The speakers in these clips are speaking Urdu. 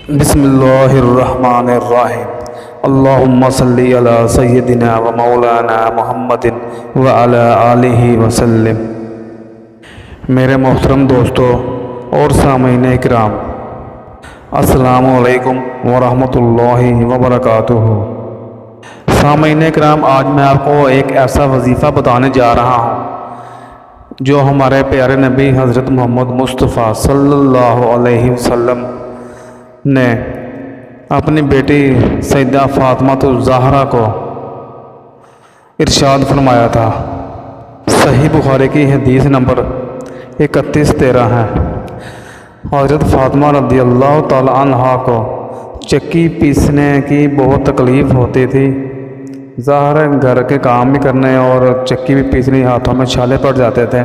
بسم اللہ الرحمن الرحیم اللہم صلی علی سیدنا و مولانا محمد وعلی آلہ وسلم۔ میرے محترم دوستو اور سامعین اکرام، السلام علیکم ورحمۃ اللہ وبرکاتہ۔ سامعین اکرام، آج میں آپ کو ایک ایسا وظیفہ بتانے جا رہا ہوں جو ہمارے پیارے نبی حضرت محمد مصطفیٰ صلی اللہ علیہ وسلم نے اپنی بیٹی سیدہ فاطمہ الزہرا کو ارشاد فرمایا تھا۔ صحیح بخاری کی حدیث نمبر 3113 ہے۔ حضرت فاطمہ رضی اللہ تعالی عنہا کو چکی پیسنے کی بہت تکلیف ہوتی تھی۔ ظاہر ہے گھر کے کام بھی کرنے اور چکی بھی پیسنی، ہاتھوں میں چھالے پڑ جاتے تھے۔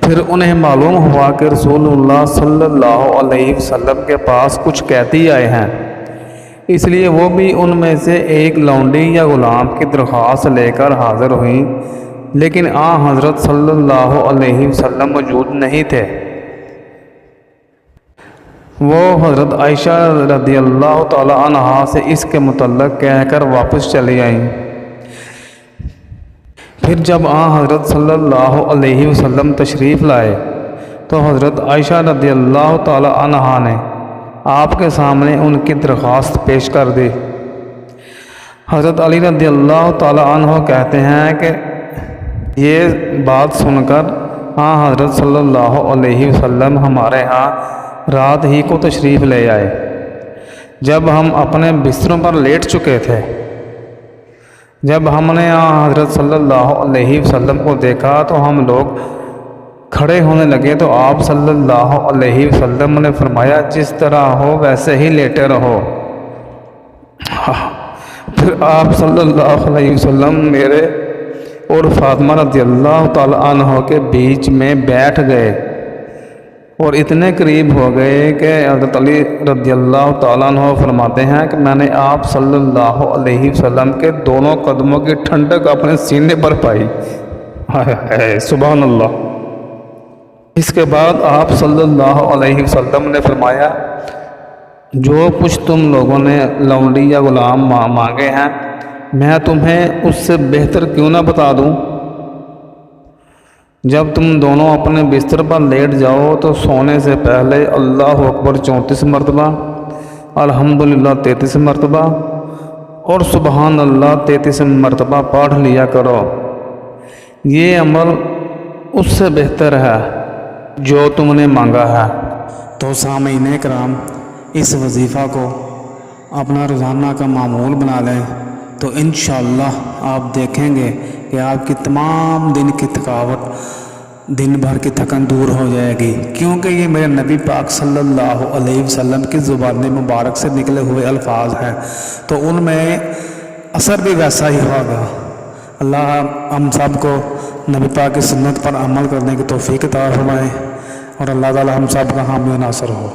پھر انہیں معلوم ہوا کہ رسول اللہ صلی اللہ علیہ وسلم کے پاس کچھ قیدی آئے ہیں، اس لیے وہ بھی ان میں سے ایک لونڈی یا غلام کی درخواست لے کر حاضر ہوئیں، لیکن حضرت صلی اللہ علیہ وسلم موجود نہیں تھے۔ وہ حضرت عائشہ رضی اللہ تعالی عنہا سے اس کے متعلق کہہ کر واپس چلی آئیں۔ پھر جب حضرت صلی اللہ علیہ وسلم تشریف لائے تو حضرت عائشہ رضی اللہ تعالی عنہا نے آپ کے سامنے ان کی درخواست پیش کر دی۔ حضرت علی رضی اللہ تعالی عنہ کہتے ہیں کہ یہ بات سن کر حضرت صلی اللہ علیہ وسلم ہمارے رات ہی کو تشریف لے آئے۔ جب ہم اپنے بستروں پر لیٹ چکے تھے، جب ہم نے حضرت صلی اللہ علیہ وسلم کو دیکھا تو ہم لوگ کھڑے ہونے لگے تو آپ صلی اللہ علیہ وسلم نے فرمایا، جس طرح ہو ویسے ہی لیٹے رہو۔ پھر آپ صلی اللہ علیہ وسلم میرے اور فاطمہ رضی اللہ تعالی عنہ کے بیچ میں بیٹھ گئے اور اتنے قریب ہو گئے کہ حضرت علی رضی اللہ تعالیٰ عنہ فرماتے ہیں کہ میں نے آپ صلی اللہ علیہ وسلم کے دونوں قدموں کی ٹھنڈک اپنے سینے پر پائی۔ سبحان اللہ۔ اس کے بعد آپ صلی اللہ علیہ وسلم نے فرمایا، جو کچھ تم لوگوں نے لونڈی یا غلام مانگے ہیں، میں تمہیں اس سے بہتر کیوں نہ بتا دوں؟ جب تم دونوں اپنے بستر پر لیٹ جاؤ تو سونے سے پہلے اللہ اکبر 34 مرتبہ، الحمدللہ 33 مرتبہ اور سبحان اللہ 33 مرتبہ پڑھ لیا کرو۔ یہ عمل اس سے بہتر ہے جو تم نے مانگا ہے۔ تو سامعین کرام، اس وظیفہ کو اپنا روزانہ کا معمول بنا لیں تو انشاءاللہ آپ دیکھیں گے کہ آپ کی تمام دن کی تھکاوٹ، دن بھر کی تھکن دور ہو جائے گی، کیونکہ یہ میرے نبی پاک صلی اللہ علیہ وسلم کی زبان مبارک سے نکلے ہوئے الفاظ ہیں، تو ان میں اثر بھی ویسا ہی ہوگا۔ اللہ ہم سب کو نبی پاک کی سنت پر عمل کرنے کی توفیق عطا فرمائے، اور اللہ تعالی ہم سب کا حامی و ناصر ہو۔